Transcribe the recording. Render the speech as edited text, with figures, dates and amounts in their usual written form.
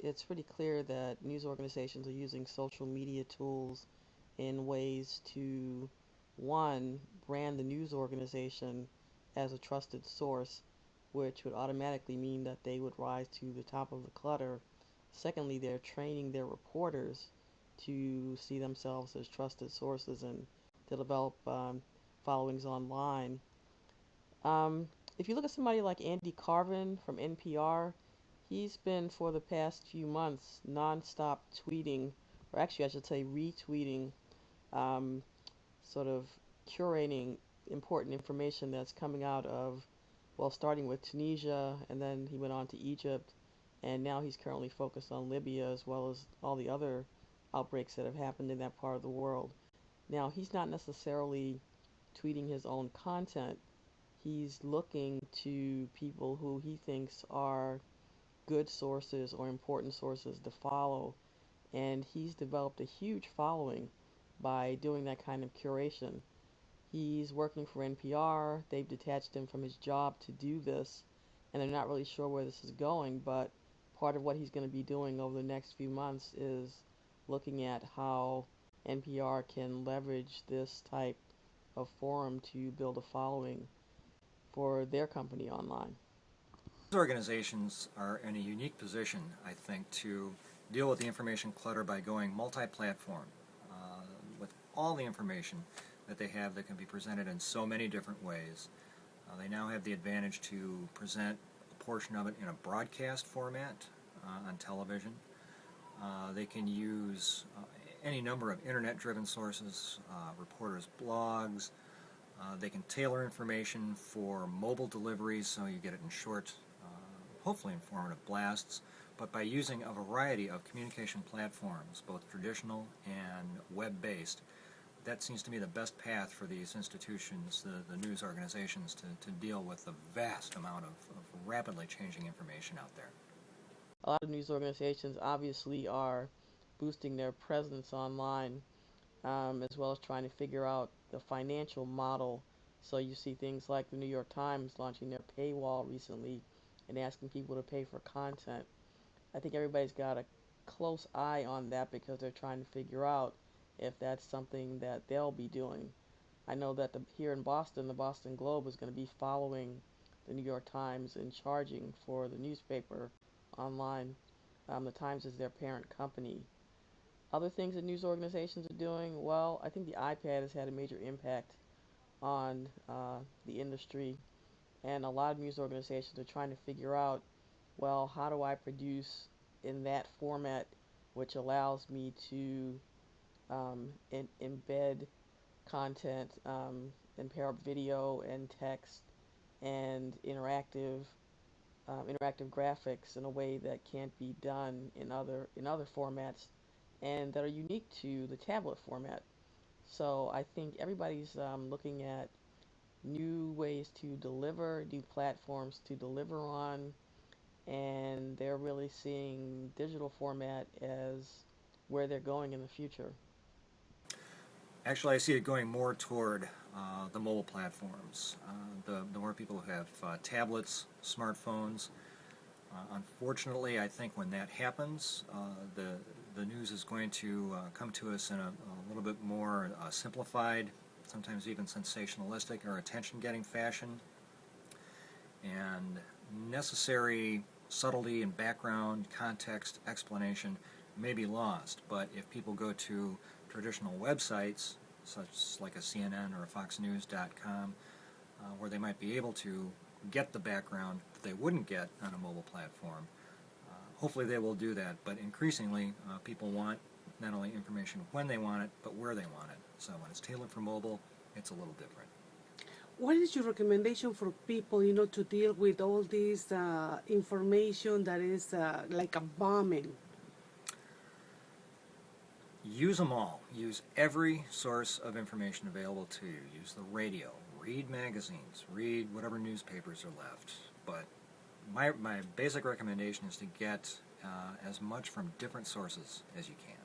it's pretty clear that news organizations are using social media tools in ways to, one, brand the news organization as a trusted source, which would automatically mean that they would rise to the top of the clutter. Secondly, they're training their reporters to see themselves as trusted sources and to develop followings online. If you look at somebody like Andy Carvin from NPR, he's been for the past few months nonstop tweeting, or actually I should say retweeting, um, sort of curating important information that's coming out of, well, starting with Tunisia, and then he went on to Egypt, and now he's currently focused on Libya as well as all the other outbreaks that have happened in that part of the world. Now, he's not necessarily tweeting his own content. He's looking to people who he thinks are good sources or important sources to follow, and he's developed a huge following by doing that kind of curation. He's working for NPR. They've detached him from his job to do this, and they're not really sure where this is going, but part of what he's going to be doing over the next few months is looking at how NPR can leverage this type of forum to build a following for their company online. Organizations are in a unique position, I think, to deal with the information clutter by going multi-platform with all the information that they have that can be presented in so many different ways. They now have the advantage to present a portion of it in a broadcast format on television. They can use any number of internet-driven sources, reporters' blogs. They can tailor information for mobile deliveries so you get it in short, hopefully informative blasts, but by using a variety of communication platforms, both traditional and web-based, that seems to me the best path for these institutions, the news organizations, to deal with the vast amount of rapidly changing information out there. A lot of news organizations obviously are boosting their presence online, as well as trying to figure out the financial model. So you see things like the New York Times launching their paywall recently and asking people to pay for content. I think everybody's got a close eye on that because they're trying to figure out if that's something that they'll be doing. I know that here in Boston, the Boston Globe is going to be following the New York Times and charging for the newspaper online. The Times is their parent company. Other things that news organizations are doing, well, I think the iPad has had a major impact on the industry, and a lot of news organizations are trying to figure out, well, how do I produce in that format which allows me to embed content and pair up video and text and interactive graphics in a way that can't be done in other formats and that are unique to the tablet format. So I think everybody's looking at new ways to deliver, new platforms to deliver on, and they're really seeing digital format as where they're going in the future. Actually, I see it going more toward the mobile platforms. The more people who have tablets, smartphones. Unfortunately, I think when that happens, the news is going to come to us in a little bit more simplified, sometimes even sensationalistic or attention-getting fashion, and necessary subtlety and background, context, explanation may be lost. But if people go to traditional websites, such like a CNN or a FoxNews.com, where they might be able to get the background that they wouldn't get on a mobile platform, hopefully they will do that. But increasingly, people want not only information when they want it, but where they want it. So when it's tailored for mobile, it's a little different. What is your recommendation for people, to deal with all this information that is like a bombing? Use them all. Use every source of information available to you. Use the radio. Read magazines. Read whatever newspapers are left. But my basic recommendation is to get as much from different sources as you can.